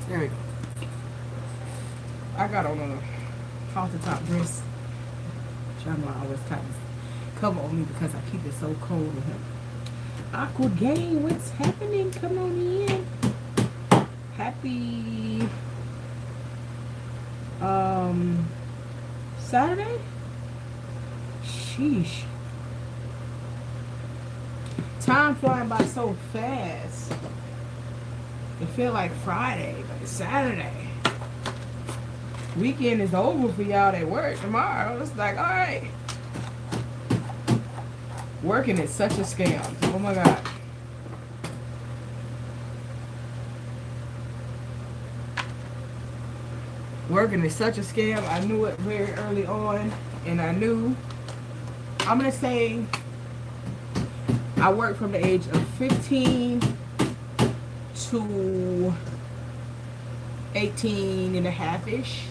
There we go. I got on a halter top dress. Y'all know I always kind of cover on me because I keep it so cold in here. Awkward game, what's happening? Come on in. Happy Saturday? Sheesh. Time flying by so fast. It feel like Friday, but it's Saturday. Weekend is over for y'all that work tomorrow. It's like, all right. Working is such a scam. Oh my God. Working is such a scam. I knew it very early on, and I knew, I'm going to say, I worked from the age of 15 to 18 and a half-ish.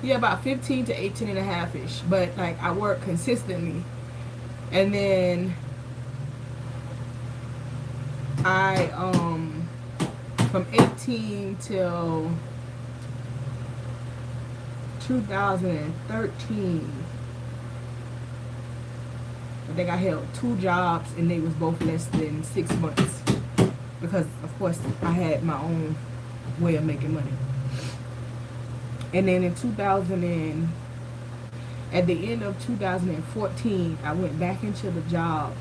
Yeah, about 15 to 18 and a half-ish. But, like, I worked consistently. And then I, from 18 till 2013, I think I held 2 jobs, and they was both less than 6 months. Because, of course, I had my own way of making money. And then in at the end of 2014, I went back into the job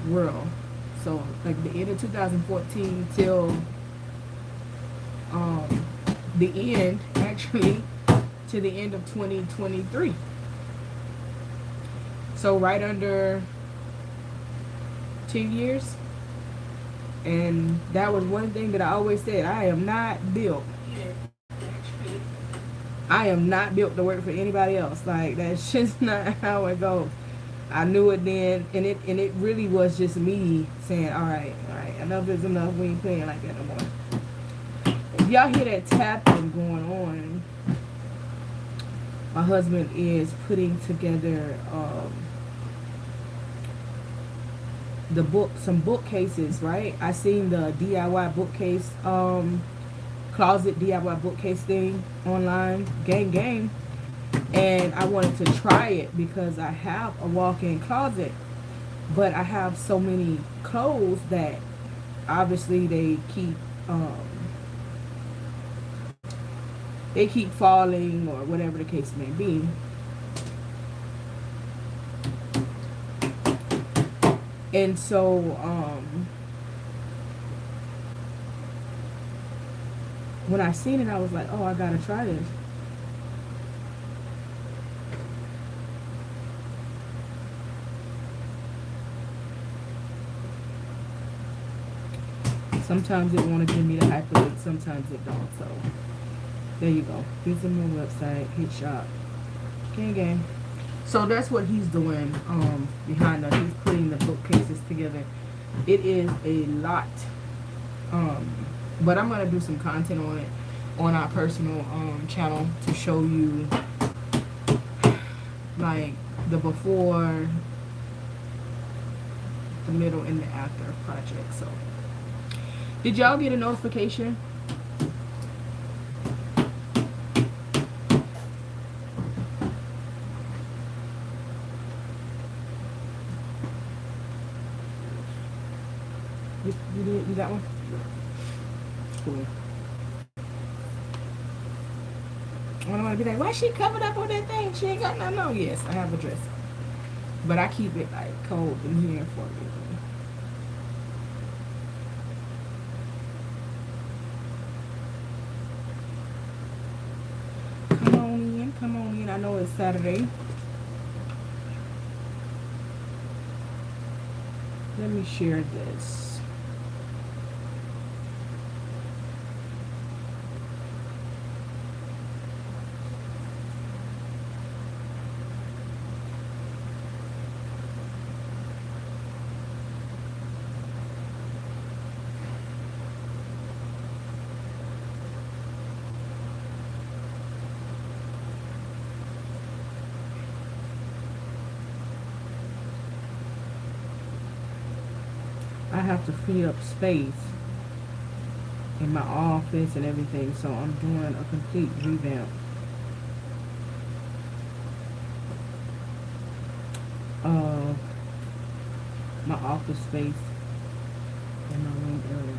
world. So, like the end of 2014 till the end, actually, to the end of 2023. So, right under 10 years. And that was one thing that I always said, I am not built to work for anybody else. Like, that's just not how it goes. I knew it then, and it really was just me saying, all right, enough is enough. We ain't playing like that no more. If y'all hear that tapping going on, my husband is putting together some bookcases, right? I seen the DIY bookcase, closet DIY bookcase thing online, gang, and I wanted to try it because I have a walk-in closet, but I have so many clothes that obviously they keep falling or whatever the case may be. And so when I seen it, I was like, oh, I gotta try this. Sometimes it want to give me the hyperlink, sometimes it don't. So there you go. Visit my website, hit shop, gang. So that's what he's doing behind us. He's putting the bookcases together. It is a lot, but I'm gonna do some content on it on our personal channel to show you like the before, the middle, and the after project. So did y'all get a notification? You got one? Cool. I don't want to be like, why she covered up on that thing? She ain't got nothing on. Yes, I have a dress. But I keep it like cold in here for you. Come on in. I know it's Saturday. Let me share this. I have to free up space in my office and everything, so I'm doing a complete revamp of my office space in my room area.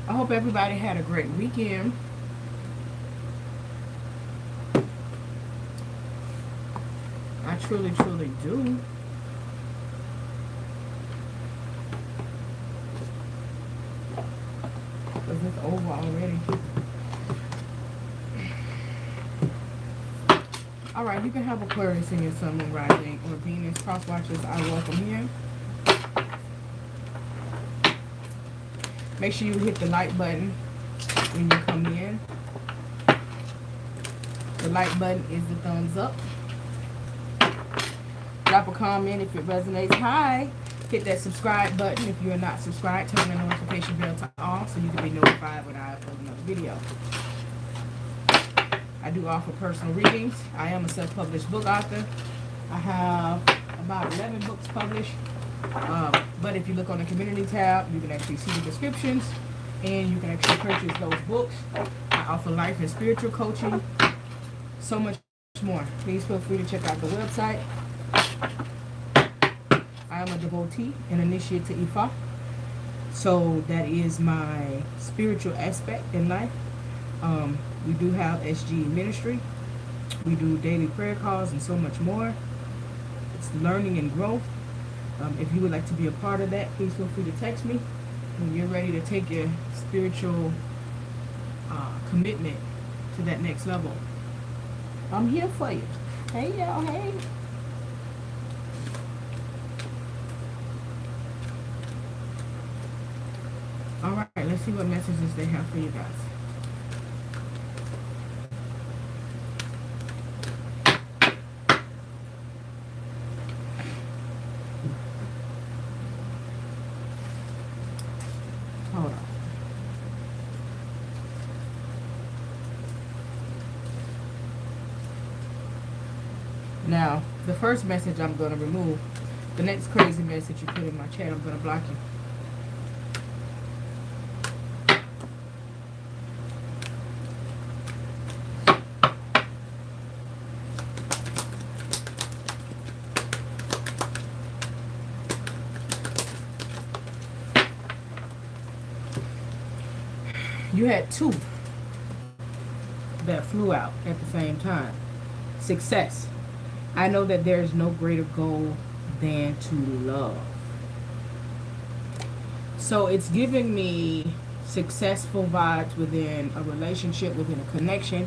I hope everybody had a great weekend. I truly, truly do. Because it's over already. Alright, you can have Aquarius in your sun, moon, rising, or Venus. Cross watchers, I welcome here. Make sure you hit the like button when you come in. The like button is the thumbs up. Drop a comment if it resonates. Hi! Hit that subscribe button if you are not subscribed. Turn the notification bell to on so you can be notified when I upload another video. I do offer personal readings. I am a self-published book author. I have about 11 books published. But if you look on the community tab, you can actually see the descriptions and you can actually purchase those books. I offer life and spiritual coaching. So much more. Please feel free to check out the website. I am a devotee and initiate to Ifa. So that is my spiritual aspect in life. We do have SG ministry. We do daily prayer calls and so much more. It's learning and growth. If you would like to be a part of that, please feel free to text me when you're ready to take your spiritual commitment to that next level. I'm here for you. Hey, y'all. Hey. All right, let's see what messages they have for you guys. Hold on. Now, the first message I'm going to remove. The next crazy message you put in my chat, I'm going to block you. You had two that flew out at the same time. Success. I know that there is no greater goal than to love. So it's giving me successful vibes within a relationship, within a connection,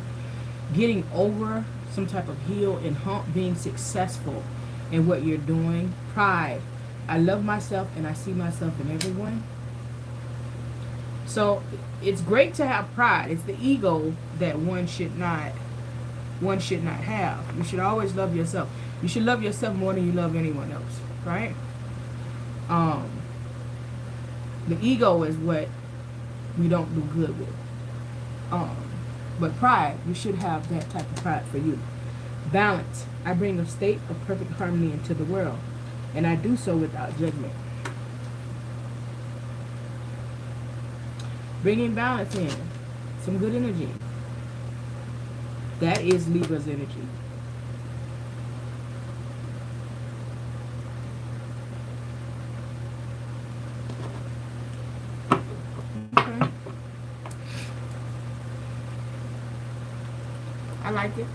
getting over some type of heel and hump, being successful in what you're doing. Pride. I love myself and I see myself in everyone. So it's great to have pride. It's the ego that one should not have. You should always love yourself. You should love yourself more than you love anyone else, right? The ego is what we don't do good with. But pride, you should have that type of pride for you. Balance. I bring a state of perfect harmony into the world, and I do so without judgment. Bringing balance in, some good energy. That is Libra's energy. Okay. I like it.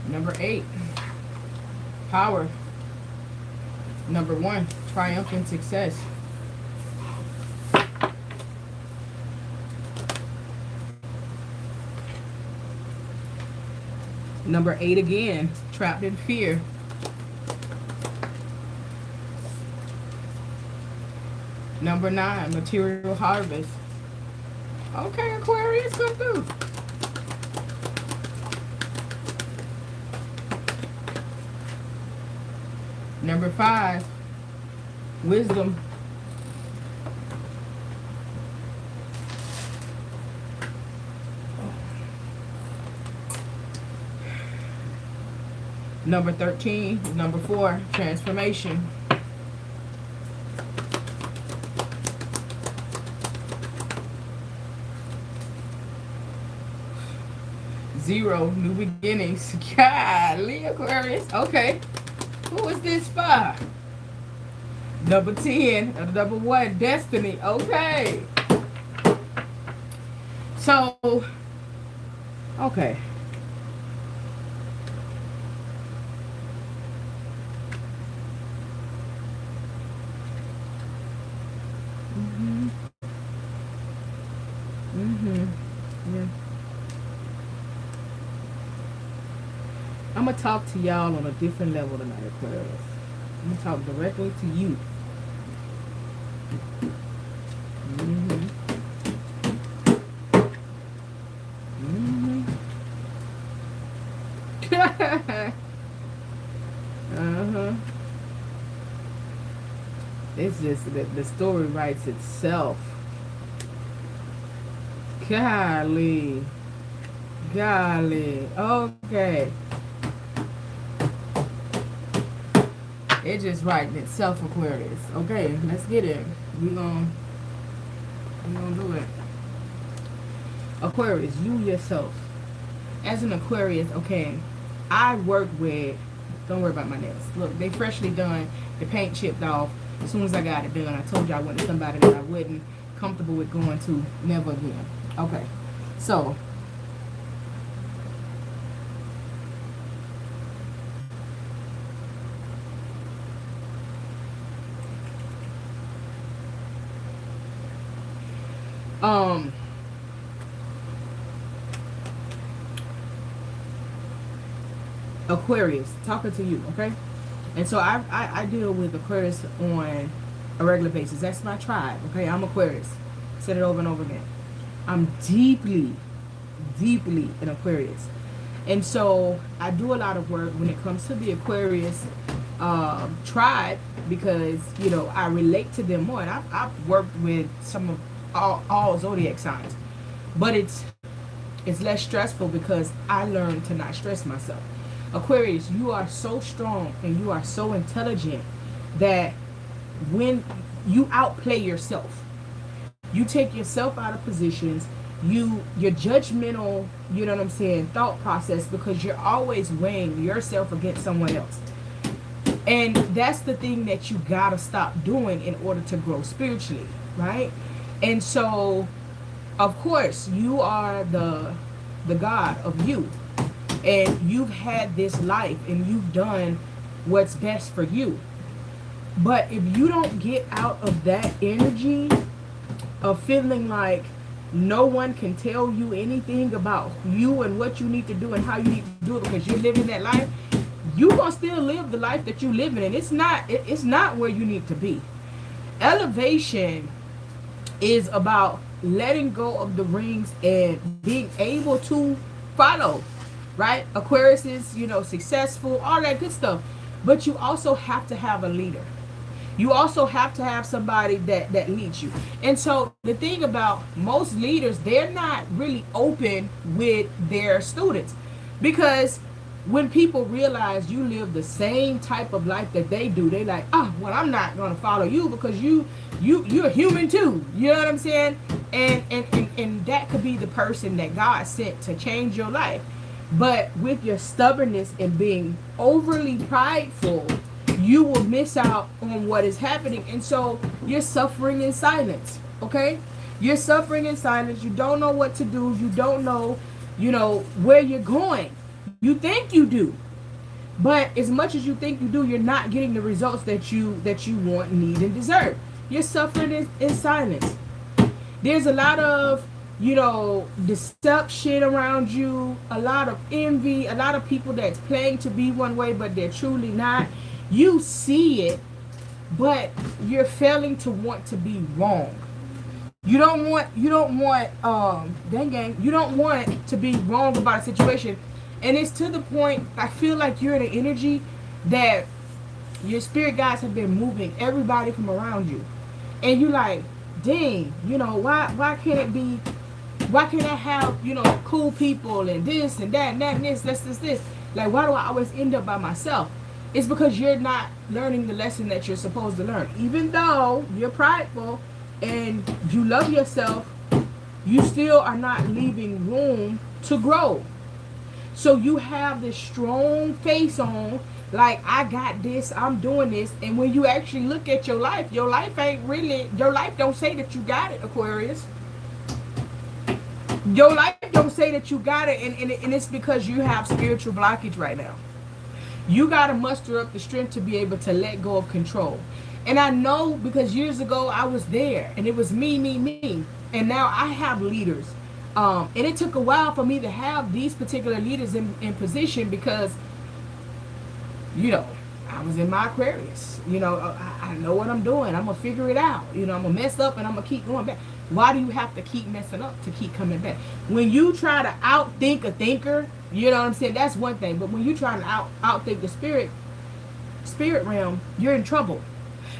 Number 8, power. Number 1, triumphant success. Number 8 again, trapped in fear. Number 9, material harvest. Okay, Aquarius, come through. Number 5, wisdom. Number 13, number 4, transformation. Zero, new beginnings. Golly, Aquarius. Okay. Who is this for? Number 10, number 1, destiny. Okay. So, okay. Yeah. I'm going to talk to y'all on a different level tonight, Aquarius. I'm going to talk directly to you. It's just that the story writes itself. Golly. Okay. It just writing itself, Aquarius. Okay, let's get it. We gonna do it. Aquarius, you yourself. As an Aquarius, okay, I work with, don't worry about my nails. Look, they freshly done. The paint chipped off. As soon as I got it done, I told you I went to somebody that I wasn't comfortable with going to. Never again. Okay, so Aquarius, talking to you, okay? And so I deal with Aquarius on a regular basis. That's my tribe, okay? I'm Aquarius. Said it over and over again. I'm deeply an Aquarius. And so I do a lot of work when it comes to the Aquarius tribe because, you know, I relate to them more. And I've worked with some of all zodiac signs. But it's less stressful because I learned to not stress myself. Aquarius, you are so strong and you are so intelligent that when you outplay yourself, you take yourself out of positions, your judgmental, you know what I'm saying, thought process, because you're always weighing yourself against someone else. And that's the thing that you gotta stop doing in order to grow spiritually, right? And so, of course, you are the God of you. And you've had this life and you've done what's best for you. But if you don't get out of that energy of feeling like no one can tell you anything about you and what you need to do and how you need to do it because you're living that life, you're going to still live the life that you're living in. It's not where you need to be. Elevation is about letting go of the rings and being able to follow. Right? Aquarius is, you know, successful, all that good stuff. But you also have to have a leader. You also have to have somebody that leads you. And so the thing about most leaders, they're not really open with their students. Because when people realize you live the same type of life that they do, they're like, oh, well, I'm not going to follow you because you're human too. You know what I'm saying? And that could be the person that God sent to change your life. But with your stubbornness and being overly prideful, you will miss out on what is happening. And so you're suffering in silence, okay? You're suffering in silence. You don't know what to do. You don't know, you know, where you're going. You think you do. But as much as you think you do, you're not getting the results that you want, need, and deserve. You're suffering in silence. There's a lot of, you know, deception around you, a lot of envy, a lot of people that's playing to be one way, but they're truly not. You see it, but you're failing to want to be wrong. You don't want, you don't want to be wrong about a situation. And it's to the point, I feel like you're in an energy that your spirit guides have been moving everybody from around you. And you like, dang, why can't it be, why can't I have, cool people and this and that and that and this. Like, why do I always end up by myself? It's because you're not learning the lesson that you're supposed to learn. Even though you're prideful and you love yourself, you still are not leaving room to grow. So you have this strong face on, like, I got this, I'm doing this. And when you actually look at your life ain't really, your life don't say that you got it, Aquarius. Your life don't say that you got it, and it's because you have spiritual blockage right now. You got to muster up the strength to be able to let go of control. And I know because years ago I was there, and it was me. And now I have leaders. And it took a while for me to have these particular leaders in position because, I was in my Aquarius. I know what I'm doing. I'm going to figure it out. I'm going to mess up and I'm going to keep going back. Why do you have to keep messing up to keep coming back? When you try to outthink a thinker, you know what I'm saying? That's one thing. But when you try to outthink the spirit realm, you're in trouble.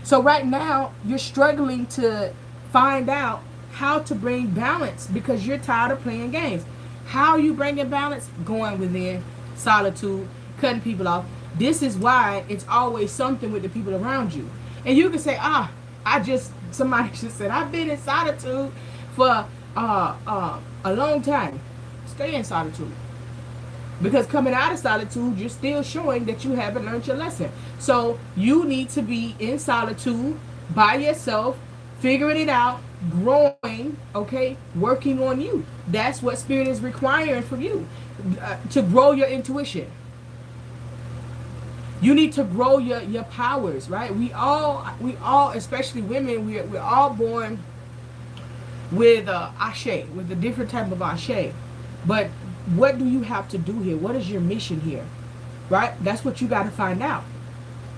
So right now, you're struggling to find out how to bring balance because you're tired of playing games. How are you bringing balance? Going within, solitude, cutting people off. This is why it's always something with the people around you. And you can say, somebody just said, I've been in solitude for a long time. Stay in solitude. Because coming out of solitude, you're still showing that you haven't learned your lesson. So you need to be in solitude by yourself, figuring it out, growing, okay, working on you. That's what spirit is requiring from you, to grow your intuition. You need to grow your powers, right? We all, especially women, we're all born with ashe, with a different type of ashe. But what do you have to do here? What is your mission here? Right? That's what you got to find out.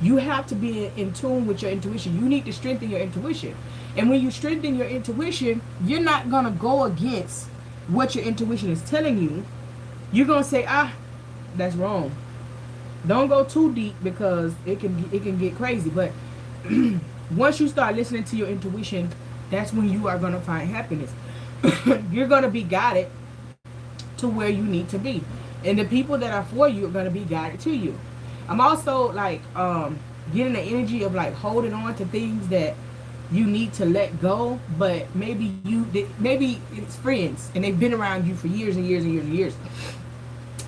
You have to be in tune with your intuition. You need to strengthen your intuition. And when you strengthen your intuition, you're not going to go against what your intuition is telling you. You're going to say, that's wrong. Don't go too deep because it can get crazy. But once you start listening to your intuition, that's when you are going to find happiness. You're going to be guided to where you need to be. And the people that are for you are going to be guided to you. I'm also like getting the energy of like holding on to things that you need to let go, but maybe it's friends and they've been around you for years and years and years and years.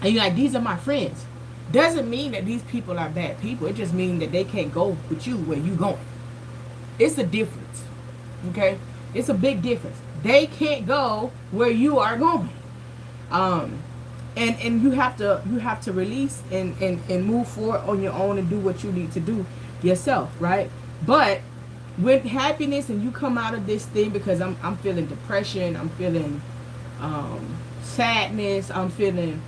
And you're like, these are my friends. Doesn't mean that these people are bad people. It just means that they can't go with you where you going. It's a difference. Okay? It's a big difference. They can't go where you are going. And you have to release and move forward on your own and do what you need to do yourself, right? But with happiness, and you come out of this thing, because I'm feeling depression, I'm feeling sadness, I'm feeling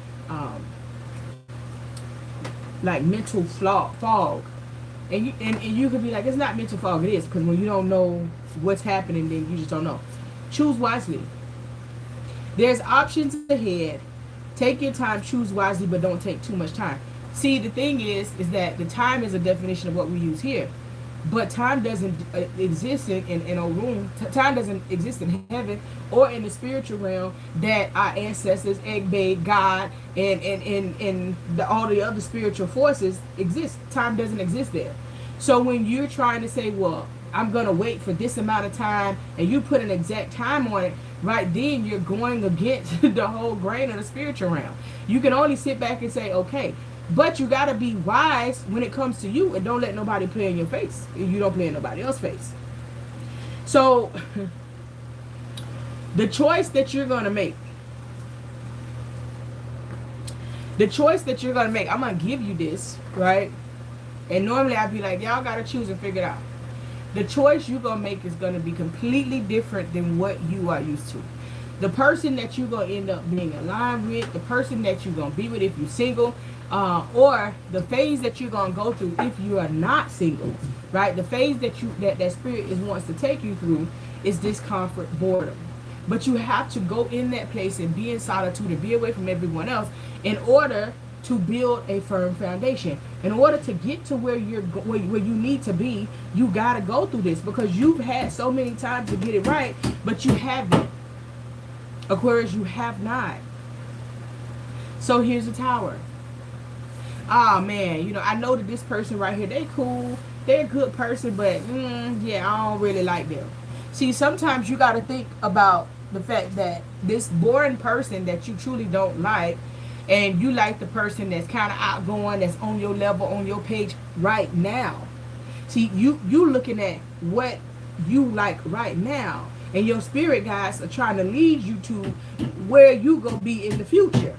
like mental fog. And you could be like, it's not mental fog. It is, because when you don't know what's happening, then you just don't know. Choose wisely. There's options ahead. Take your time, choose wisely, but don't take too much time. See, the thing is that the time is a definition of what we use here. But time doesn't exist in a room. Time doesn't exist in heaven or in the spiritual realm that our ancestors, Egbe, God, and all the other spiritual forces exist. Time doesn't exist there. So when you're trying to say, well, I'm going to wait for this amount of time, and you put an exact time on it, right then you're going against the whole grain of the spiritual realm. You can only sit back and say, okay. But you got to be wise when it comes to you, and don't let nobody play in your face. You don't play in nobody else's face. So the choice that you're going to make, I'm going to give you this, right? And normally I'd be like, y'all got to choose and figure it out. The choice you're going to make is going to be completely different than what you are used to. The person that you're going to end up being aligned with, the person that you're going to be with if you're single, or the phase that you're going to go through if you are not single, right? The phase that that spirit wants to take you through is discomfort, boredom. But you have to go in that place and be in solitude and be away from everyone else in order to build a firm foundation. In order to get to where where you need to be, you got to go through this, because you've had so many times to get it right, but you haven't. Aquarius, you have not. So here's the Tower. Oh man, you know, I know that this person right here, they cool, they're a good person, but yeah, I don't really like them. See, sometimes you got to think about the fact that this boring person that you truly don't like, and you like the person that's kind of outgoing, that's on your level, on your page right now. See, you looking at what you like right now, and your spirit guides are trying to lead you to where you gonna be in the future.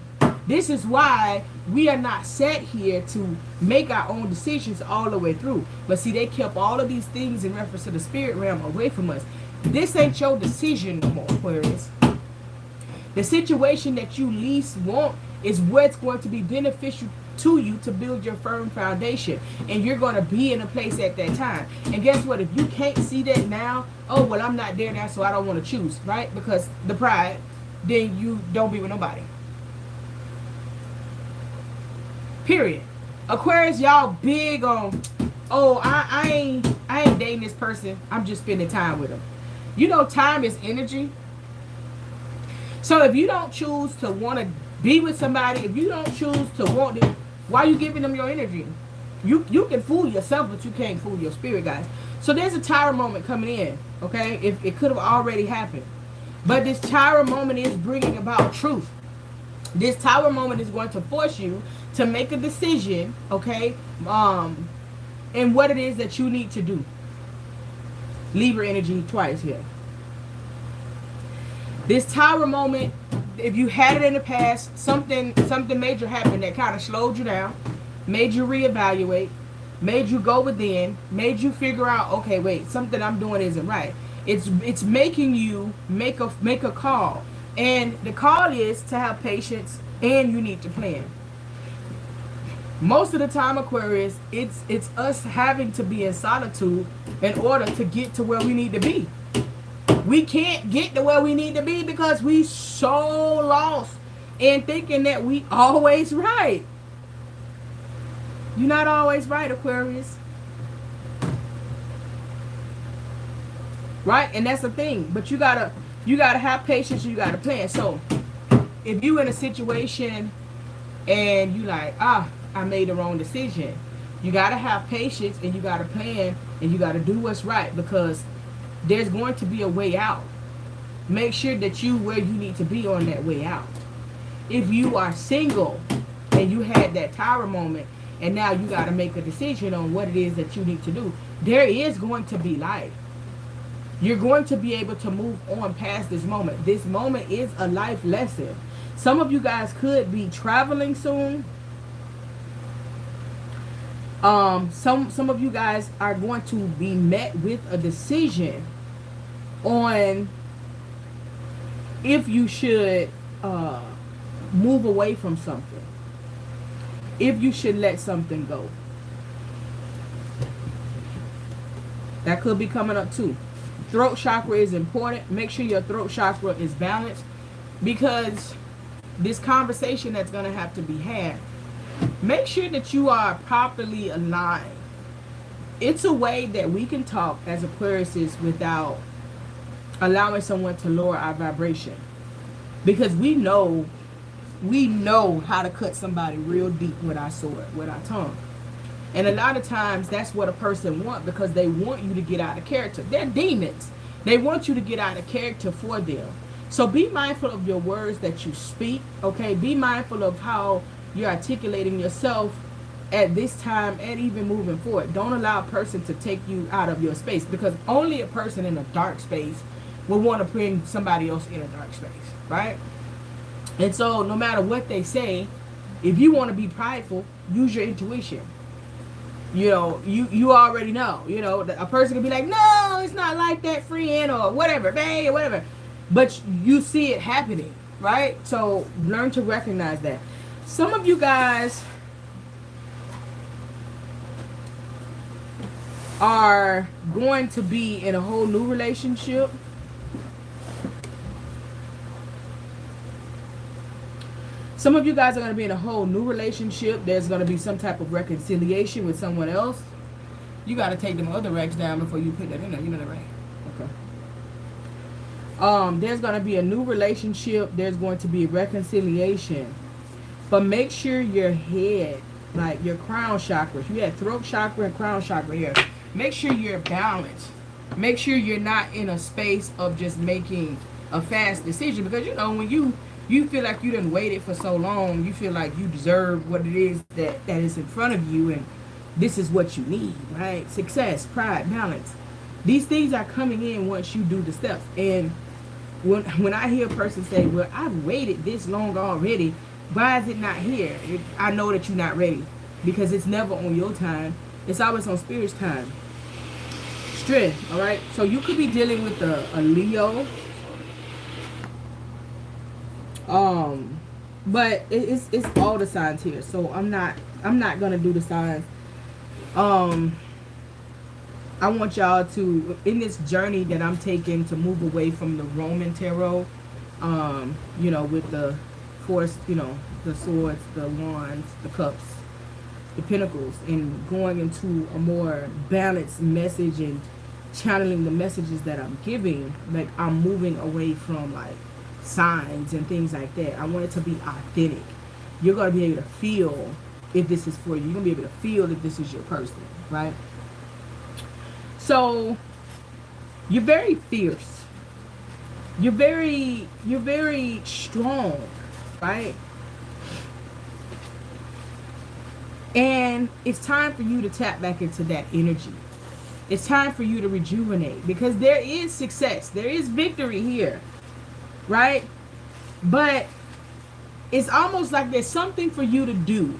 This is why we are not set here to make our own decisions all the way through. But see, they kept all of these things in reference to the spirit realm away from us. This ain't your decision no more, Aquarius. The situation that you least want is what's going to be beneficial to you to build your firm foundation. And you're going to be in a place at that time. And guess what? If you can't see that now, oh, well, I'm not there now, so I don't want to choose, right? Because the pride, then you don't be with nobody. Period. Aquarius, y'all big on, oh, I ain't dating this person, I'm just spending time with them. You know, time is energy. So if you don't choose to want to be with somebody, if you don't choose to want to, why are you giving them your energy? You can fool yourself, but you can't fool your spirit, guys. So there's a Tower moment coming in, okay? If it could have already happened. But this Tower moment is bringing about truth. This Tower moment is going to force you to make a decision, okay? And what it is that you need to do. Libra energy twice here. This Tower moment, if you had it in the past, something major happened that kind of slowed you down, made you reevaluate, made you go within, made you figure out, okay, wait, something I'm doing isn't right. It's making you make a call. And the call is to have patience, and you need to plan. Most of the time, Aquarius, it's us having to be in solitude in order to get to where we need to be. We can't get to where we need to be because we so lost in thinking that we always right. You're not always right, Aquarius. Right? And that's the thing. But you gotta have patience, you gotta plan. So if you in a situation and you like, I made the wrong decision, you gotta have patience and you gotta plan and you gotta do what's right, because there's going to be a way out. Make sure that you where you need to be on that way out. If you are single and you had that Tower moment and now you got to make a decision on what it is that you need to do, there is going to be life. You're going to be able to move on past this moment. This moment is a life lesson. Some of you guys could be traveling soon. Some of you guys are going to be met with a decision on if you should move away from something, if you should let something go. That could be coming up too. Throat chakra is important. Make sure your throat chakra is balanced, because this conversation that's going to have to be had, make sure that you are properly aligned. It's a way that we can talk as Aquariuses without allowing someone to lower our vibration, because we know how to cut somebody real deep with our sword, with our tongue. And a lot of times that's what a person wants, because they want you to get out of character. They're demons. They want you to get out of character for them. So be mindful of your words that you speak, okay? Be mindful of how you're articulating yourself at this time and even moving forward. Don't allow a person to take you out of your space, because only a person in a dark space will want to bring somebody else in a dark space, right? And so no matter what they say, if you want to be prideful, use your intuition. You know, you already know. You know, a person can be like, no, it's not like that, friend, or whatever, babe, or whatever. but you see it happening, right? So learn to recognize that. Some of you guys are going to be in a whole new relationship. Some of you guys are going to be in a whole new relationship. There's going to be some type of reconciliation with someone else. You got to take them other racks down before you put that in there. You know that, right? Okay. There's going to be a new relationship. There's going to be reconciliation. But make sure your head, like your crown chakras, you had throat chakra and crown chakra here. Make sure you're balanced. Make sure you're not in a space of just making a fast decision. Because, you know, when you feel like you done waited for so long, you feel like you deserve what it is that is in front of you, and this is what you need, right? Success, pride, balance. These things are coming in once you do the steps. And when I hear a person say, well, I've waited this long already, why is it not here? I know that you're not ready, because it's never on your time. It's always on Spirit's time. Strength, all right? So you could be dealing with a Leo. But it's all the signs here. So I'm not gonna do the signs. I want y'all to, in this journey that I'm taking to move away from the Roman tarot, you know, with the force, you know, the swords, the wands, the cups, the pentacles, and going into a more balanced message and channeling the messages that I'm giving. Like, I'm moving away from like signs and things like that. I want it to be authentic. You're going to be able to feel if this is for you. You're going to be able to feel if this is your person, right? So you're very fierce. You're very strong, right? And it's time for you to tap back into that energy. It's time for you to rejuvenate, because there is success. There is victory here, right? But it's almost like there's something for you to do,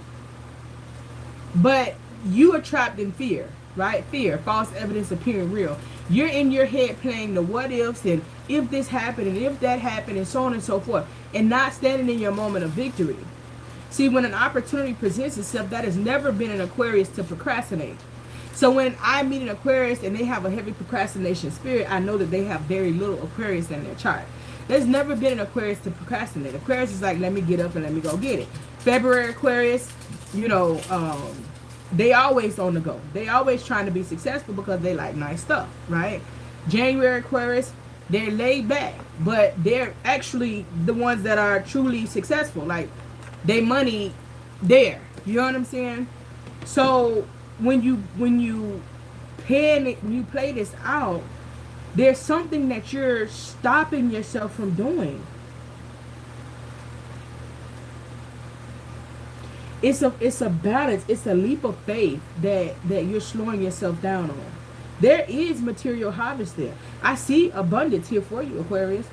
but you are trapped in fear, right? Fear, false evidence appearing real. You're in your head playing the what ifs, and if this happened and if that happened, and so on and so forth, and not standing in your moment of victory. See, when an opportunity presents itself, that has never been an Aquarius to procrastinate. So when I meet an Aquarius and they have a heavy procrastination spirit, I know that they have very little Aquarius in their chart. There's never been an Aquarius to procrastinate. Aquarius is like, let me get up and let me go get it. February Aquarius, you know, they always on the go. They always trying to be successful because they like nice stuff, right? January Aquarius, they're laid back, but they're actually the ones that are truly successful. Like, they money there. You know what I'm saying? So when you play this out, there's something that you're stopping yourself from doing. It's a balance. It's a leap of faith that you're slowing yourself down on. There is material harvest there. I see abundance here for you, Aquarius.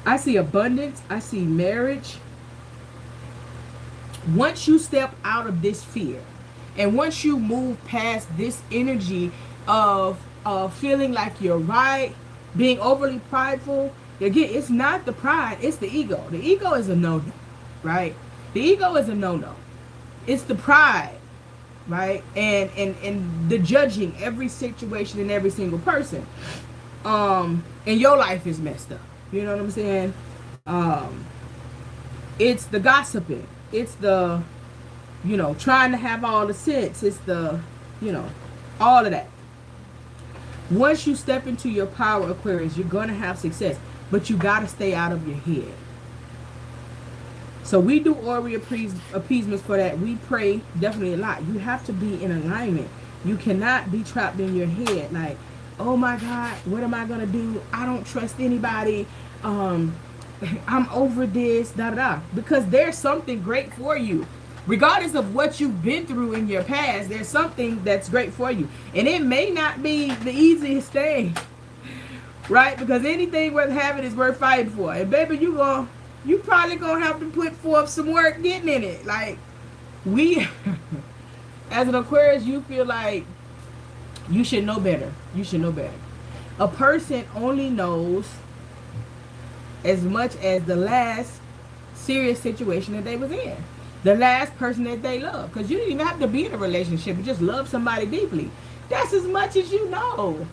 I see abundance. I see marriage. Once you step out of this fear, and once you move past this energy of feeling like you're right, being overly prideful, again, it's not the pride, it's the ego. The ego is a no-no, right? The ego is a no-no. It's the pride, right? And the judging every situation and every single person. And your life is messed up. You know what I'm saying? It's the gossiping. It's the, you know, trying to have all the sense. It's the, you know, all of that. Once you step into your power, Aquarius, you're going to have success. But you got to stay out of your head. So we do Ori appeasements for that. We pray definitely a lot. You have to be in alignment. You cannot be trapped in your head like, oh my God, what am I going to do? I don't trust anybody. I'm over this, da da da. Because there's something great for you. Regardless of what you've been through in your past, there's something that's great for you. And it may not be the easiest thing, right? Because anything worth having is worth fighting for. And baby, you probably gonna have to put forth some work getting in it. Like, we, as an Aquarius, you feel like you should know better. You should know better. A person only knows as much as the last serious situation that they was in, the last person that they love. Because you didn't even have to be in a relationship, you just love somebody deeply. That's as much as you know.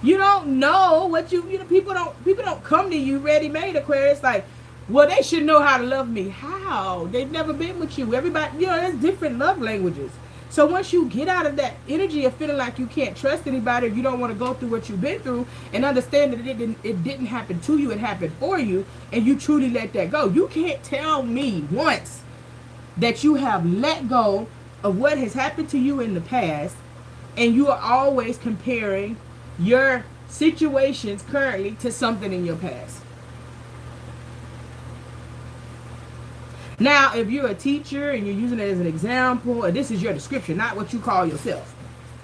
You don't know what you know. People don't come to you ready made, Aquarius. Like, well, they should know how to love me. How? They've never been with you. Everybody, you know, there's different love languages. So once you get out of that energy of feeling like you can't trust anybody, or you don't want to go through what you've been through, and understand that it didn't happen to you, it happened for you, and you truly let that go. You can't tell me once that you have let go of what has happened to you in the past, and you are always comparing your situations currently to something in your past. Now, if you're a teacher and you're using it as an example, and this is your description, not what you call yourself,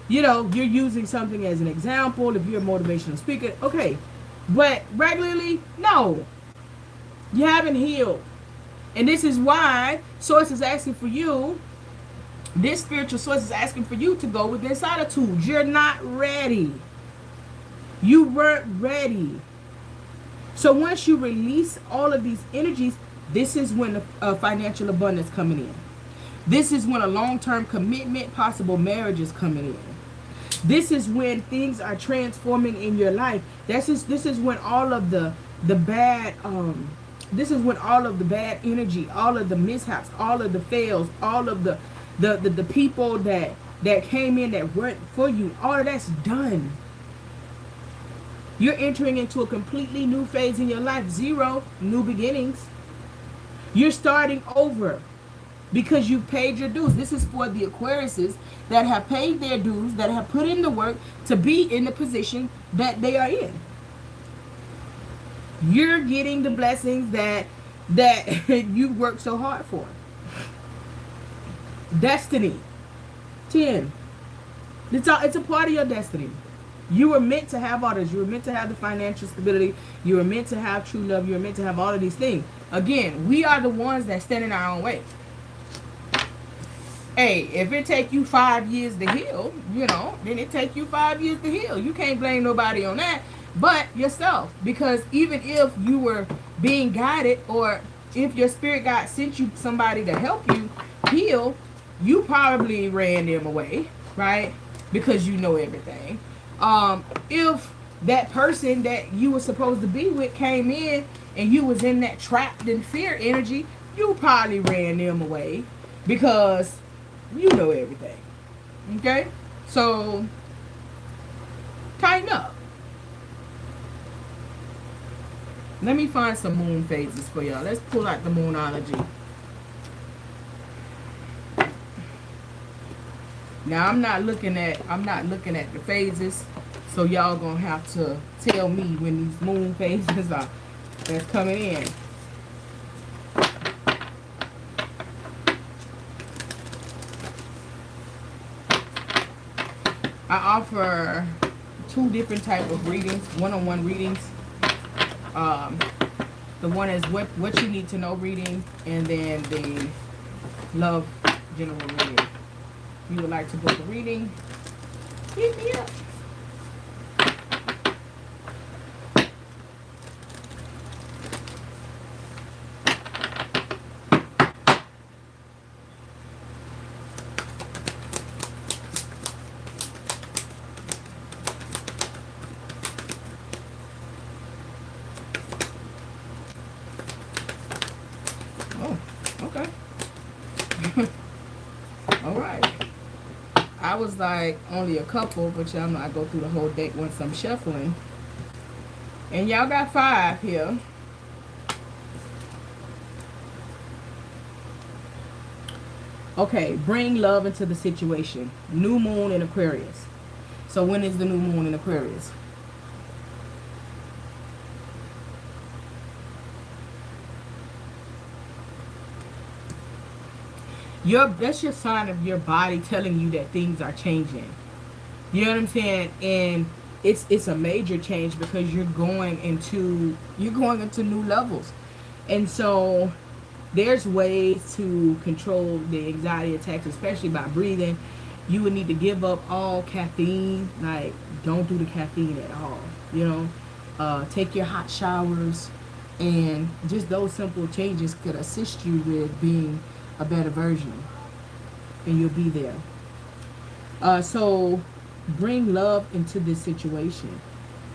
you know, you're using something as an example. If you're a motivational speaker, okay. But regularly, no. You haven't healed. And this is why Source is asking for you, this spiritual source is asking for you to go within solitude. You're not ready. You weren't ready. So once you release all of these energies, this is when financial abundance coming in. This is when a long-term commitment, possible marriage is coming in. This is when things are transforming in your life. This is when all of the bad this is when all of the bad energy, all of the mishaps, all of the fails, all of the people that came in that weren't for you, all of that's done. You're entering into a completely new phase in your life. 0 new beginnings. You're starting over because you paid your dues. This is for the Aquariuses that have paid their dues, that have put in the work to be in the position that they are in. You're getting the blessings that you worked so hard for. Destiny. 10. It's a part of your destiny. You were meant to have all this. You were meant to have the financial stability. You were meant to have true love. You were meant to have all of these things. Again, we are the ones that stand in our own way. Hey, if it take you 5 years to heal, you know, then it take you 5 years to heal. You can't blame nobody on that but yourself. Because even if you were being guided, or if your spirit guide sent you somebody to help you heal, you probably ran them away, right? Because you know everything. If that person that you were supposed to be with came in and you was in that trapped in fear energy, you probably ran them away because you know everything. Okay? So, tighten up. Let me find some moon phases for y'all. Let's pull out the moonology. Now I'm not looking at the phases, so y'all gonna have to tell me when these moon phases are that's coming in. I offer 2 different type of readings, one-on-one readings. The one is what you need to know reading, and then the love general reading. If you would like to book a reading, hit me up. Oh, okay. All right. I was like only a couple, but y'all know I go through the whole deck once I'm shuffling. And y'all got 5 here. Okay, bring love into the situation. New moon in Aquarius. So when is the new moon in Aquarius? That's your sign of your body telling you that things are changing. You know what I'm saying? And it's a major change because you're going into new levels. And so there's ways to control the anxiety attacks, especially by breathing You would need to give up all caffeine. Like, don't do the caffeine at all. You know, take your hot showers, and just those simple changes could assist you with being a better version, and you'll be there. So bring love into this situation.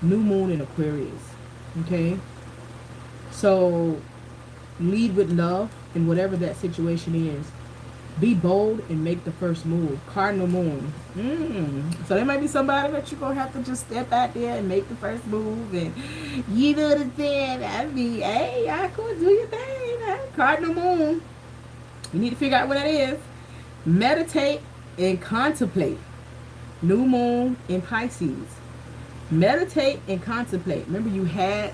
New moon in Aquarius. Okay? So lead with love in whatever that situation is. Be bold and make the first move. Cardinal moon. So there might be somebody that you're going to have to just step out there and make the first move. And you know what I'm saying? I mean, hey, y'all go do your thing. Huh? Cardinal moon. You need to figure out what that is. Meditate and contemplate. New moon in Pisces. Meditate and contemplate. Remember you had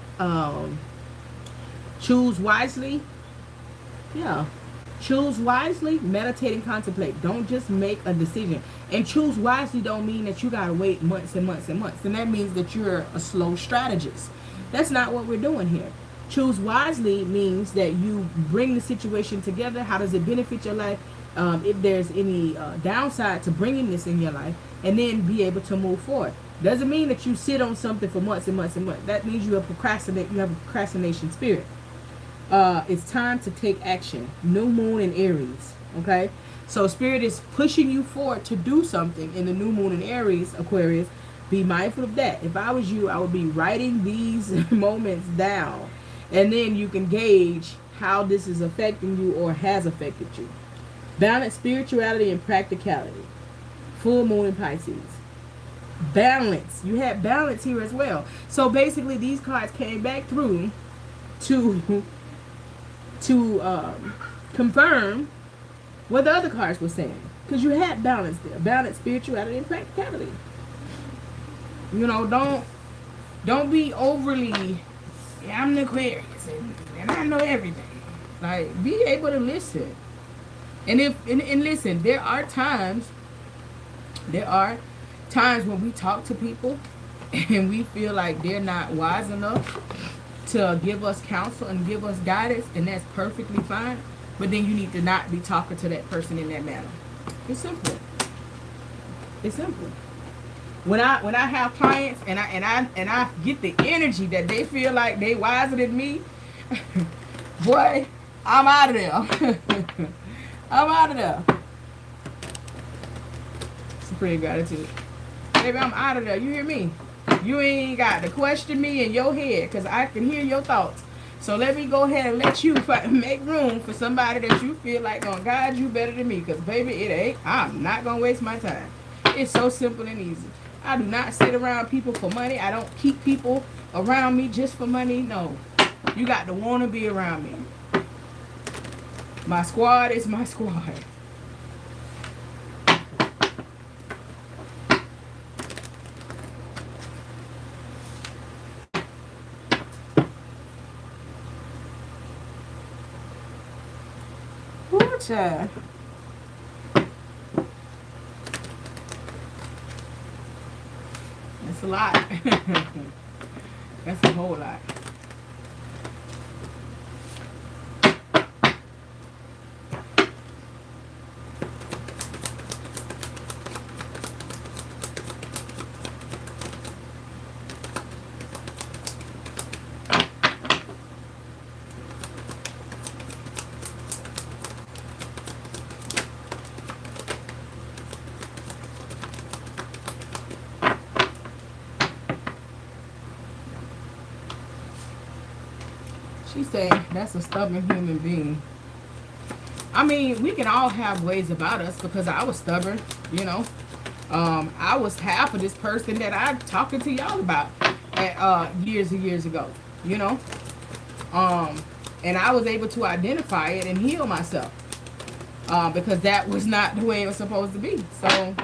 choose wisely. Yeah. Choose wisely, meditate and contemplate. Don't just make a decision. And choose wisely don't mean that you gotta wait months and months and months. And that means that you're a slow strategist. That's not what we're doing here. Choose wisely means that you bring the situation together. How does it benefit your life? If there's any downside to bringing this in your life, and then be able to move forward. Doesn't mean that you sit on something for months and months and months. That means you have procrastinate. You have a procrastination spirit. It's time to take action. New moon in Aries. Okay, so spirit is pushing you forward to do something in the new moon in Aries, Aquarius. Be mindful of that. If I was you, I would be writing these moments down, and then you can gauge how this is affecting you or has affected you. Balance spirituality and practicality. Full moon in Pisces. Balance. You had balance here as well. So basically these cards came back through to confirm what the other cards were saying. Because you had balance there. Balance, spirituality, and practicality. You know, don't be overly, yeah, I'm an Aquarius and I know everything. Like, be able to listen. And listen, there are times when we talk to people and we feel like they're not wise enough to give us counsel and give us guidance, and that's perfectly fine. But then you need to not be talking to that person in that manner. It's simple. It's simple. When I have clients and I get the energy that they feel like they wiser than me, boy, I'm out of there. I'm out of there. Supreme gratitude. Baby, I'm out of there. You hear me? You ain't got to question me in your head, because I can hear your thoughts. So let me go ahead and let you make room for somebody that you feel like gonna guide you better than me. Because baby, it ain't. I'm not gonna waste my time. It's so simple and easy. I do not sit around people for money. I don't keep people around me just for money. No. You got to want to be around me. My squad is my squad. Child. That's a lot. That's a whole lot. She's saying that's a stubborn human being. I mean, we can all have ways about us, because I was stubborn, you know. I was half of this person that I'm talking to y'all about years and years ago, you know. And I was able to identify it and heal myself, because that was not the way it was supposed to be. So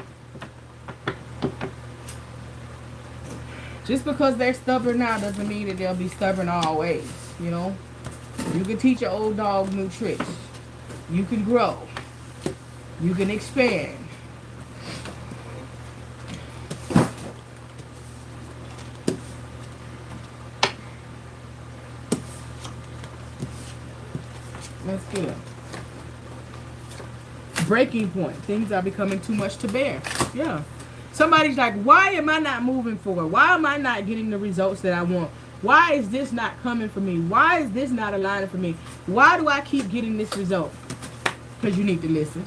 just because they're stubborn now doesn't mean that they'll be stubborn always, you know. You can teach an old dog new tricks. You can grow. You can expand. Let's get it. Breaking point. Things are becoming too much to bear. Yeah. Somebody's like, why am I not moving forward? Why am I not getting the results that I want? Why is this not coming for me? Why is this not aligning for me? Why do I keep getting this result? Because you need to listen.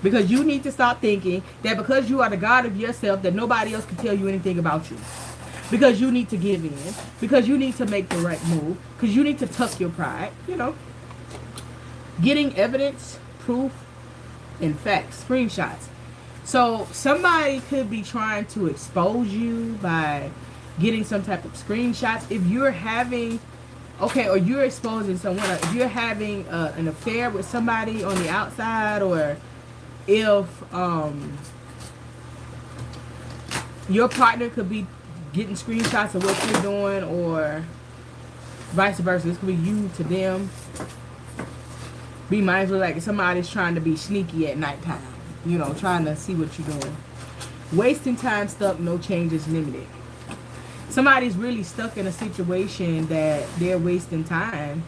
Because you need to stop thinking that because you are the God of yourself, that nobody else can tell you anything about you. Because you need to give in. Because you need to make the right move. Because you need to tuck your pride. You know. Getting evidence, proof, and facts. Screenshots. So somebody could be trying to expose you by getting some type of screenshots. If you're having, okay, or you're exposing someone, if you're having an affair with somebody on the outside, or if your partner could be getting screenshots of what you're doing, or vice versa. This could be you to them. Be mindful, like somebody's trying to be sneaky at nighttime. You know, trying to see what you're doing. Wasting time, stuck, no changes, limited. Somebody's really stuck in a situation that they're wasting time.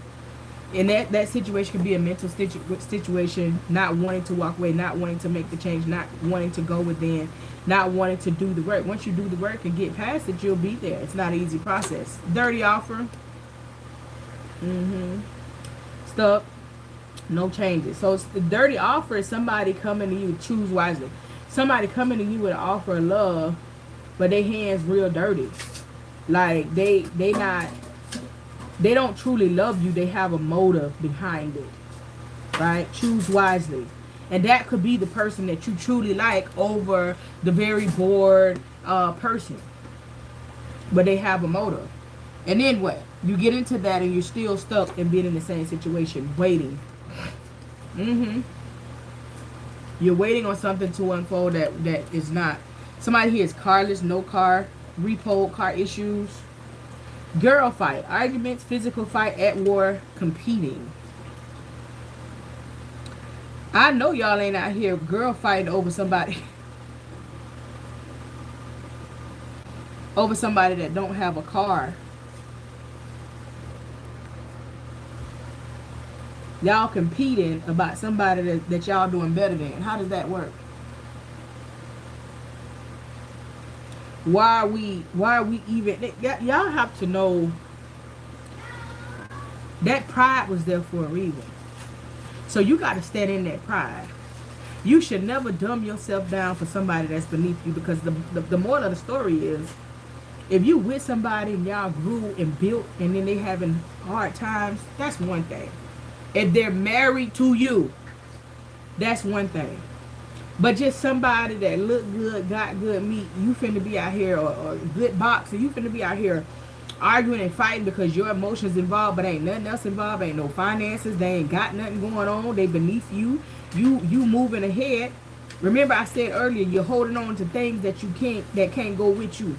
And that situation could be a mental situation, not wanting to walk away, not wanting to make the change, not wanting to go within, not wanting to do the work. Once you do the work and get past it, you'll be there. It's not an easy process. Dirty offer. Stuck. No changes. So the dirty offer is somebody coming to you. Choose wisely. Somebody coming to you with an offer of love, but their hands real dirty. Like they don't truly love you. They have a motive behind it. Right? Choose wisely. And that could be the person that you truly like over the very bored person. But they have a motive. And then what? You get into that and you're still stuck and being in the same situation, waiting. You're waiting on something to unfold that is not. Somebody here is carless, no car, repo, car issues. Girl fight, arguments, physical fight, at war, competing. I know y'all ain't out here girl fighting over somebody. Over somebody that don't have a car. Y'all competing about somebody that y'all doing better than. How does that work? Why are we even, y'all have to know that pride was there for a reason. So you got to stand in that pride. You should never dumb yourself down for somebody that's beneath you, because the moral of the story is, if you with somebody and y'all grew and built and then they having hard times, that's one thing. If they're married to you, that's one thing. But just somebody that look good, got good meat, you finna be out here, or good boxer, you finna be out here arguing and fighting because your emotions involved, but ain't nothing else involved, ain't no finances, they ain't got nothing going on, they beneath you, you moving ahead. Remember I said earlier, you're holding on to things that can't go with you.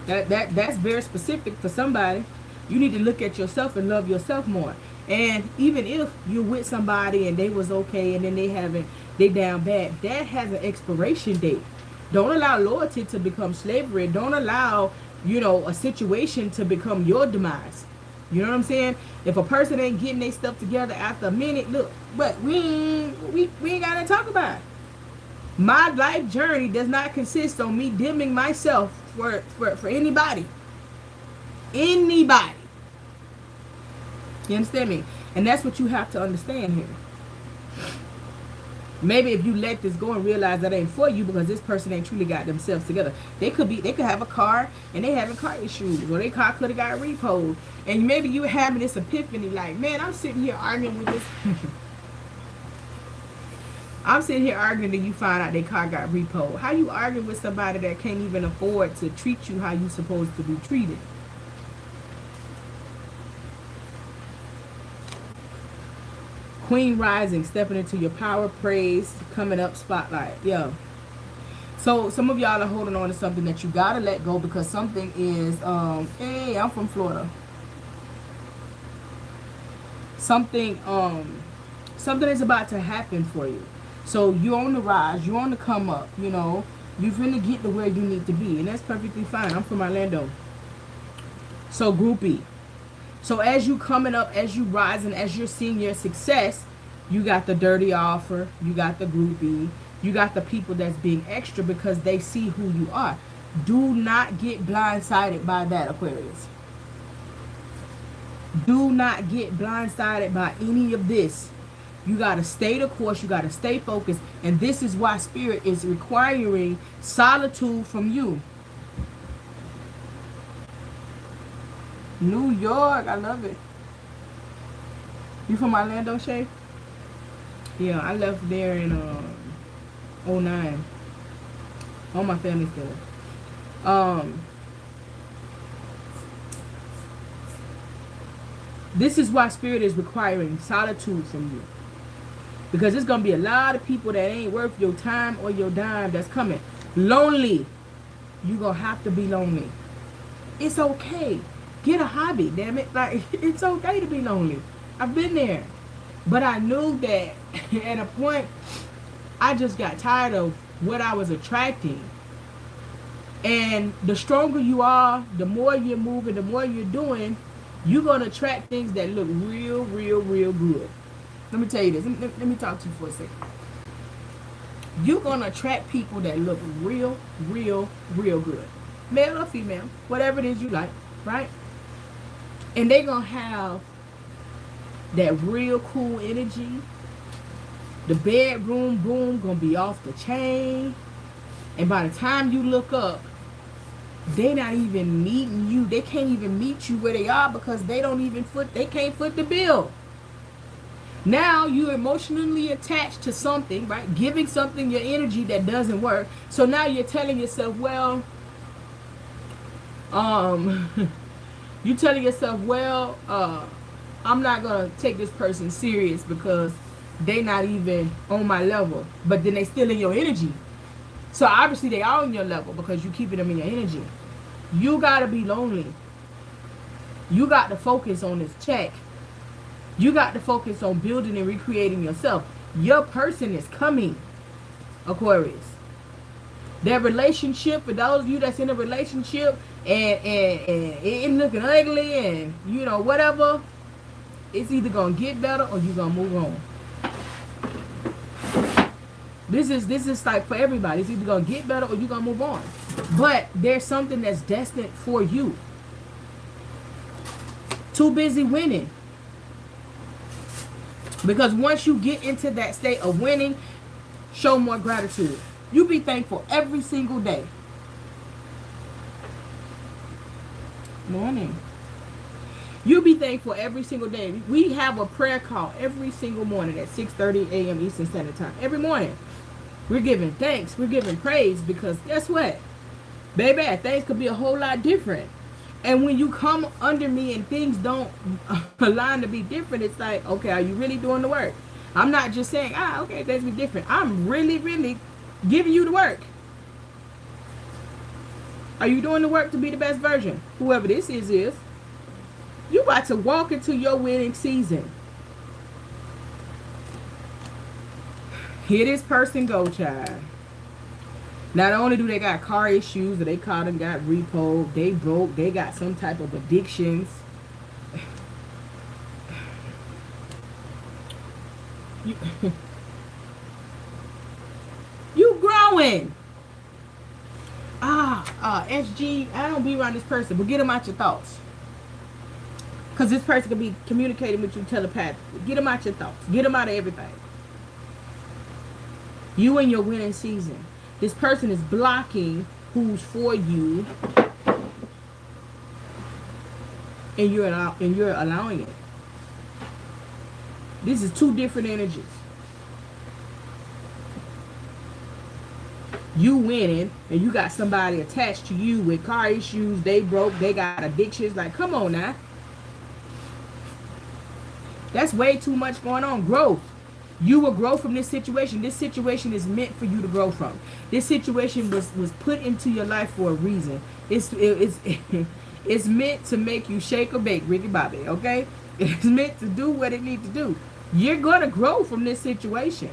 That's very specific for somebody. You need to look at yourself and love yourself more. And even if you're with somebody and they was okay and then they down bad, that has an expiration date. Don't allow loyalty to become slavery. Don't allow, a situation to become your demise. You know what I'm saying? If a person ain't getting their stuff together after a minute, look, but we ain't got to talk about it. My life journey does not consist on me dimming myself for anybody. Anybody. You understand me? And that's what you have to understand here. Maybe if you let this go and realize that ain't for you because this person ain't truly got themselves together. They could have a car and they having car issues, or their car could have got repoed. And maybe you having this epiphany like, man, I'm sitting here arguing with this. I'm sitting here arguing and you find out their car got repoed. How you arguing with somebody that can't even afford to treat you how you supposed to be treated? Queen rising, stepping into your power, praise, coming up, spotlight. Yeah. So some of y'all are holding on to something that you gotta let go because something is, hey, I'm from Florida. Something is about to happen for you. So you're on the rise, you're on the come up, you're finna get to where you need to be, and that's perfectly fine. I'm from Orlando. So groupie. So as you coming up, as you rising, as you're seeing your success, You got the dirty offer. You got the groupie. You got the people that's being extra because they see who you are. Do not get blindsided by that, Aquarius. Do not get blindsided by any of this. You got to stay the course. You got to stay focused. And this is why Spirit is requiring solitude from you. New York. I love it. You from Orlando, Shay? Yeah, I left there in 09. All my family's there. This is why Spirit is requiring solitude from you. Because there's going to be a lot of people that ain't worth your time or your dime that's coming. Lonely. You're going to have to be lonely. It's okay. Get a hobby, damn it. Like, it's okay to be lonely. I've been there. But I knew that at a point, I just got tired of what I was attracting. And the stronger you are, the more you're moving, the more you're doing, you're going to attract things that look real, real, real good. Let me tell you this. Let me talk to you for a second. You're going to attract people that look real, real, real good. Male or female, whatever it is you like, right? And they're going to have that real cool energy. The bedroom boom going to be off the chain. And by the time you look up, they're not even meeting you. They can't even meet you where they are because they can't foot the bill. Now you're emotionally attached to something, right? Giving something your energy that doesn't work. So now you're telling yourself, well, you're telling yourself, well, I'm not going to take this person serious because they not even on my level. But then they still in your energy. So obviously they are on your level because you're keeping them in your energy. You got to be lonely. You got to focus on this check. You got to focus on building and recreating yourself. Your person is coming, Aquarius. That relationship, for those of you that's in a relationship and it looking ugly and, you know, whatever, it's either going to get better or you're going to move on. This is like for everybody. It's either going to get better or you're going to move on. But there's something that's destined for you. Too busy winning. Because once you get into that state of winning, show more gratitude. You be thankful every single day. Morning. You be thankful every single day. We have a prayer call every single morning at 6:30 a.m. Eastern Standard Time. Every morning. We're giving thanks. We're giving praise because guess what? Baby, things could be a whole lot different. And when you come under me and things don't align to be different, it's like, okay, are you really doing the work? I'm not just saying, okay, things be different. I'm really, really giving you the work. Are you doing the work to be the best version? Whoever this is. You about to walk into your winning season. Here this person go, child. Not only do they got car issues, or they caught and got repo, they broke, they got some type of addictions. You growing. SG, I don't be around this person, but get them out your thoughts. Because this person can be communicating with you telepathically. Get them out your thoughts. Get them out of everything. You in your winning season. This person is blocking who's for you, and you're allowing it. This is two different energies. You winning, and you got somebody attached to you with car issues. They broke. They got addictions. Like, come on now. That's way too much going on. Growth. You will grow from this situation. This situation is meant for you to grow from. This situation was put into your life for a reason. It's meant to make you shake or bake, Ricky Bobby, okay? It's meant to do what it needs to do. You're going to grow from this situation.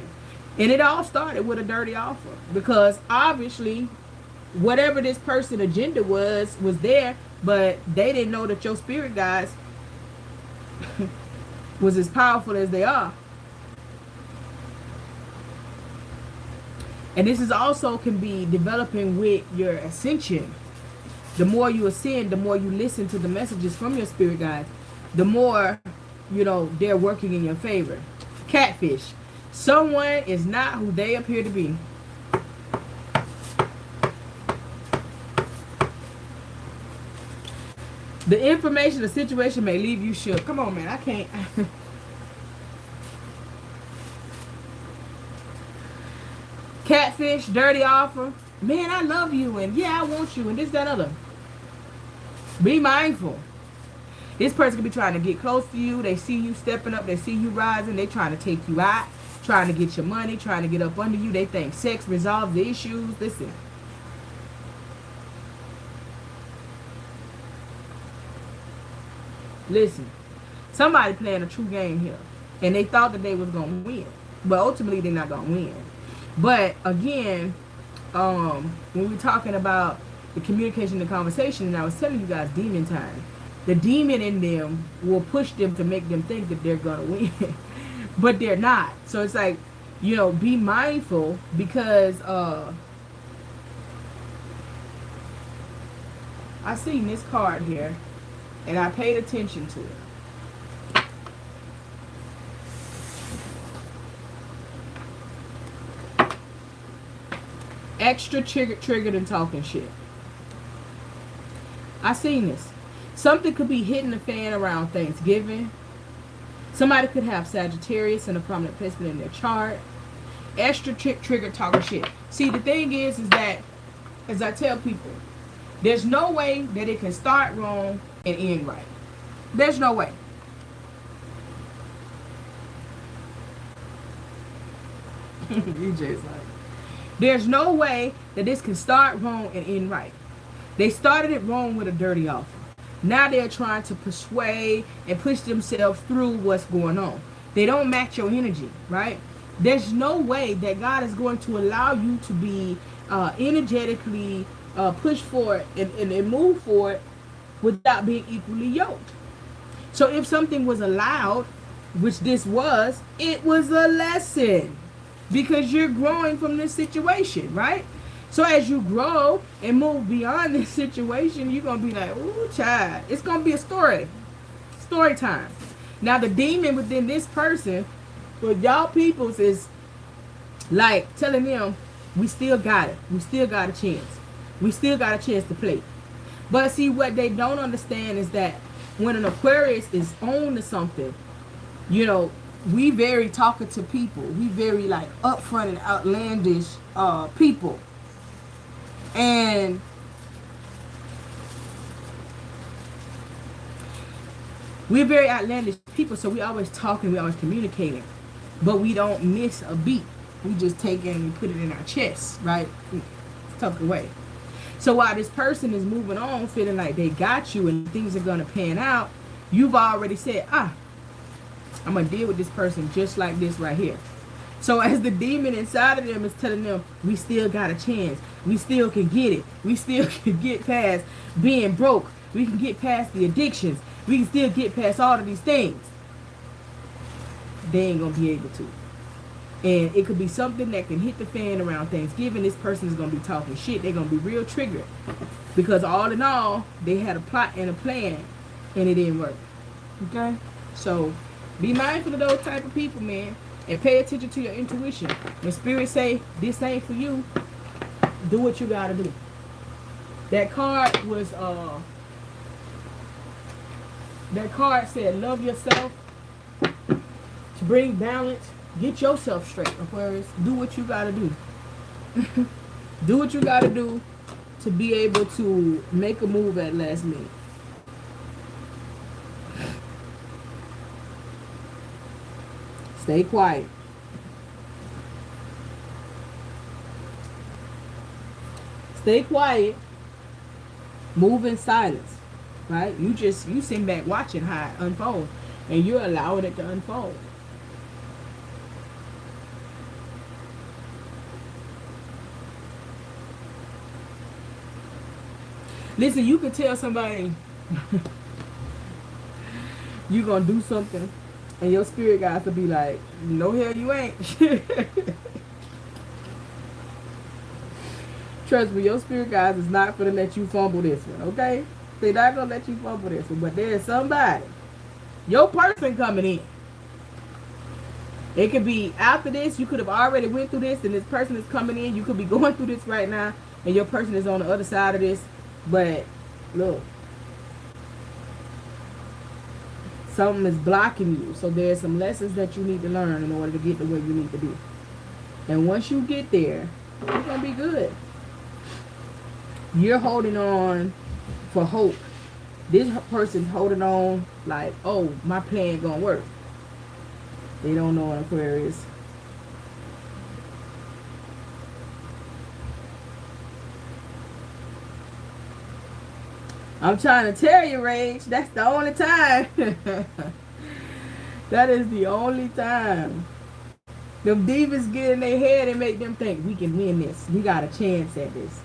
And it all started with a dirty offer. Because obviously, whatever this person's agenda was there, but they didn't know that your spirit guides was as powerful as they are. And this is also can be developing with your ascension. The more you ascend, the more you listen to the messages from your spirit guides, the more, you know, they're working in your favor. Catfish. Someone is not who they appear to be. The information, the situation may leave you shook. Come on, man. I can't. Catfish, dirty offer. Man, I love you, and yeah, I want you, and this, that, other. Be mindful. This person could be trying to get close to you. They see you stepping up. They see you rising. They trying to take you out, trying to get your money, trying to get up under you. They think sex resolves the issues. Listen. Listen. Somebody playing a true game here, and they thought that they was going to win, but ultimately they're not going to win. But again, when we're talking about the communication and conversation, and I was telling you guys demon time, the demon in them will push them to make them think that they're gonna win, but they're not. So it's like, you know, be mindful, because I seen this card here and I paid attention to it. Extra triggered and talking shit. I seen this. Something could be hitting the fan around Thanksgiving. Somebody could have Sagittarius in a prominent placement in their chart. Extra triggered talking shit. See, the thing is that, as I tell people, there's no way that it can start wrong and end right. There's no way. EJ's like, there's no way that this can start wrong and end right. They started it wrong with a dirty offer. Now they're trying to persuade and push themselves through what's going on. They don't match your energy, right? There's no way that God is going to allow you to be energetically pushed forward and move forward without being equally yoked. So if something was allowed, which this was, it was a lesson. Because you're growing from this situation, right? So as you grow and move beyond this situation, you're going to be like, ooh, child. It's going to be a story. Story time. Now, the demon within this person, with y'all peoples, is like telling them, we still got it. We still got a chance. We still got a chance to play. But see, what they don't understand is that when an Aquarius is on to something, you know, we very talkative people. We very like upfront and outlandish people. And we're very outlandish people, so we always talking, we always communicating. But we don't miss a beat. We just take it and put it in our chest, right? Tucked away. So while this person is moving on, feeling like they got you and things are going to pan out, you've already said, I'm going to deal with this person just like this right here. So as the demon inside of them is telling them, we still got a chance. We still can get it. We still can get past being broke. We can get past the addictions. We can still get past all of these things. They ain't going to be able to. And it could be something that can hit the fan around Thanksgiving. This person is going to be talking shit. They're going to be real triggered. Because all in all, they had a plot and a plan, and it didn't work. Okay? So be mindful of those type of people, man. And pay attention to your intuition. When spirits say, this ain't for you, do what you got to do. That card was, that card said, love yourself. To bring balance. Get yourself straight, Aquarius. Do what you got to do. Do what you got to do to be able to make a move at last minute. Stay quiet. Stay quiet. Move in silence. Right? You sit back watching how it unfolds. And you're allowing it to unfold. Listen, you could tell somebody you're going to do something, and your spirit guides will be like, no hell you ain't. Trust me, your spirit guides is not going to let you fumble this one, okay? They're not going to let you fumble this one. But there's somebody, your person coming in. It could be after this. You could have already went through this, and this person is coming in. You could be going through this right now, and your person is on the other side of this. But look, something is blocking you. So there's some lessons that you need to learn in order to get to where you need to be. And once you get there, it's going to be good. You're holding on for hope. This person's holding on like, oh, my plan going to work. They don't know an Aquarius. I'm trying to tell you, Rage, that's the only time. That is the only time. Them divas get in their head and make them think, we can win this. We got a chance at this.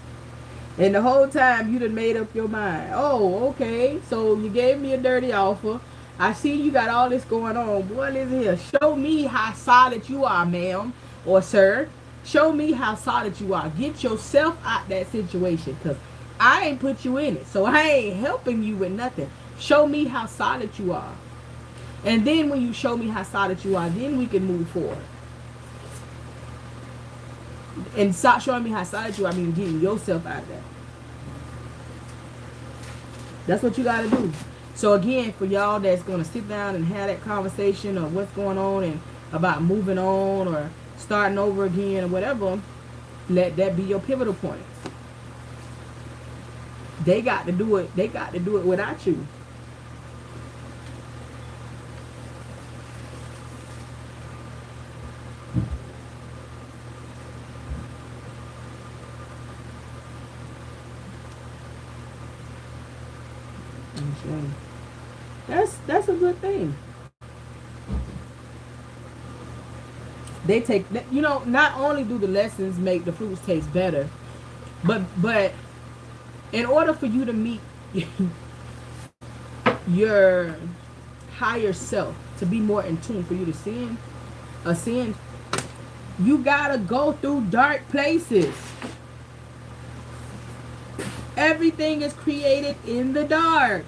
And the whole time you done made up your mind. Oh, okay, so you gave me a dirty offer. I see you got all this going on. What is here? Show me how solid you are, ma'am or sir. Show me how solid you are. Get yourself out that situation, because I ain't put you in it. So I ain't helping you with nothing. Show me how solid you are. And then when you show me how solid you are, then we can move forward. And stop showing me how solid you are, I mean getting yourself out of that. That's what you got to do. So again, for y'all that's going to sit down and have that conversation of what's going on and about moving on or starting over again or whatever, let that be your pivotal point. They got to do it. They got to do it without you. That's a good thing. They take, you know, not only do the lessons make the fruits taste better, but in order for you to meet your higher self, to be more in tune, for you to ascend, you gotta go through dark places. Everything is created in the dark.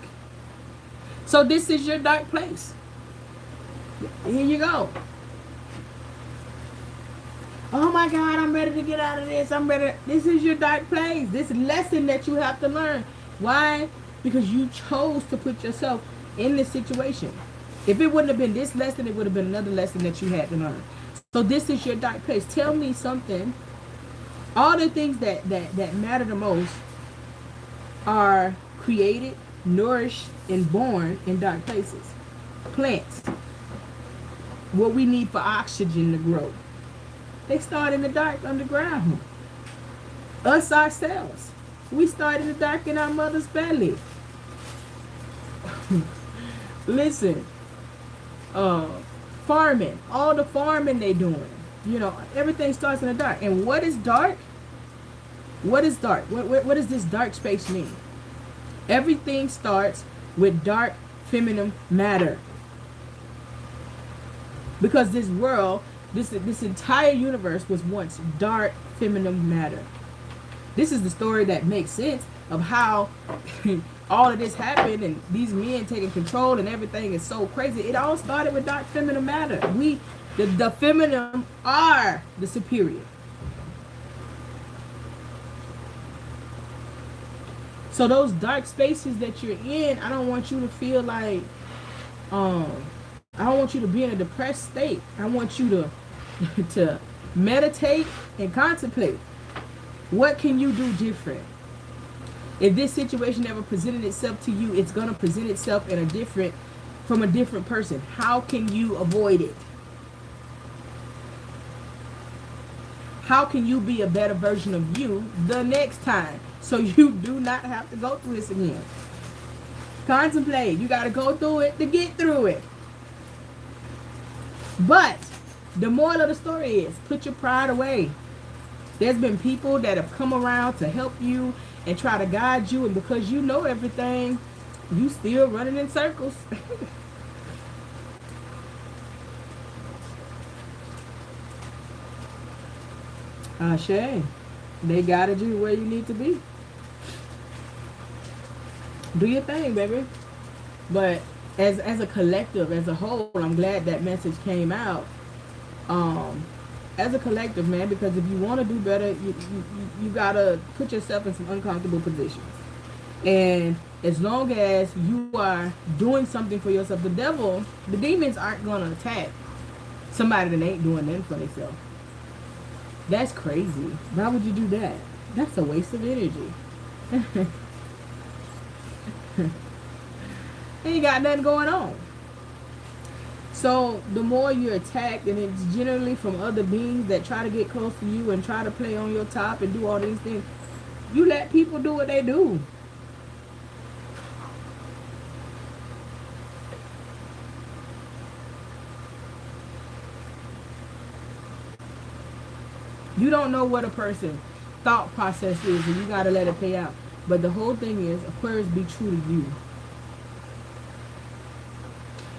So this is your dark place. Here you go. Oh my God, I'm ready to get out of this. I'm ready. This is your dark place. This lesson that you have to learn. Why? Because you chose to put yourself in this situation. If it wouldn't have been this lesson, it would have been another lesson that you had to learn. So this is your dark place. Tell me something. All the things that matter the most are created, nourished, and born in dark places. Plants. What we need for oxygen to grow. They start in the dark underground. Us ourselves. We start in the dark in our mother's belly. Listen. Farming. All the farming they doing. You know, everything starts in the dark. And what is dark? What is dark? What does this dark space mean? Everything starts with dark feminine matter. Because this world, this entire universe was once dark feminine matter. This is the story that makes sense of how all of this happened and these men taking control and everything is so crazy. It all started with dark feminine matter. The feminine are the superior. So those dark spaces that you're in, I don't want you to feel like, I don't want you to be in a depressed state. I want you to meditate and contemplate. What can you do different? If this situation ever presented itself to you, it's going to present itself from a different person. How can you avoid it? How can you be a better version of you the next time so you do not have to go through this again? Contemplate. You got to go through it to get through it. But the moral of the story is put your pride away. There's been people that have come around to help you and try to guide you, and because you know everything, you still running in circles. Ashe. They guided you where you need to be. Do your thing, baby. But as a collective, as a whole, I'm glad that message came out. As a collective, man, because if you want to do better, you gotta put yourself in some uncomfortable positions. And as long as you are doing something for yourself, the demons aren't gonna attack somebody that ain't doing nothing for themselves. That's crazy. Why would you do that? That's a waste of energy. Ain't got nothing going on. So the more you're attacked, and it's generally from other beings that try to get close to you and try to play on your top and do all these things, you let people do what they do. You don't know what a person's thought process is, and you got to let it play out. But the whole thing is, Aquarius, be true to you.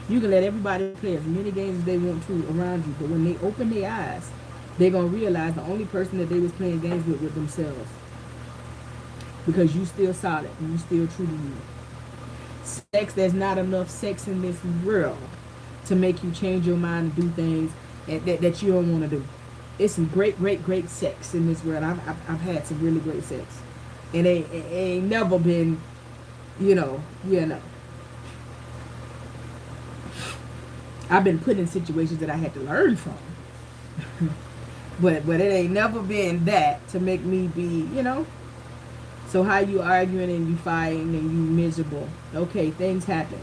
You can let everybody play as many games as they want to around you, but when they open their eyes, they're going to realize the only person that they was playing games with themselves. Because you still solid, and you still true to you. Sex, there's not enough sex in this world to make you change your mind and do things that you don't want to do. It's some great sex in this world. I've had some really great sex. And it ain't never been, you know. I've been put in situations that I had to learn from. but it ain't never been that to make me be, So how you arguing and you fighting and you miserable. Okay, things happen.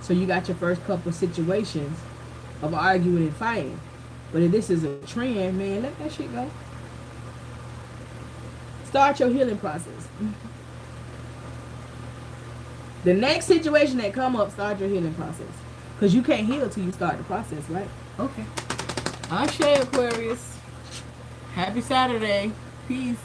So you got your first couple of situations of arguing and fighting. But if this is a trend, man, let that shit go. Start your healing process. The next situation that come up, start your healing process. Because you can't heal till you start the process, right? Okay. Ashe, Aquarius. Happy Saturday. Peace.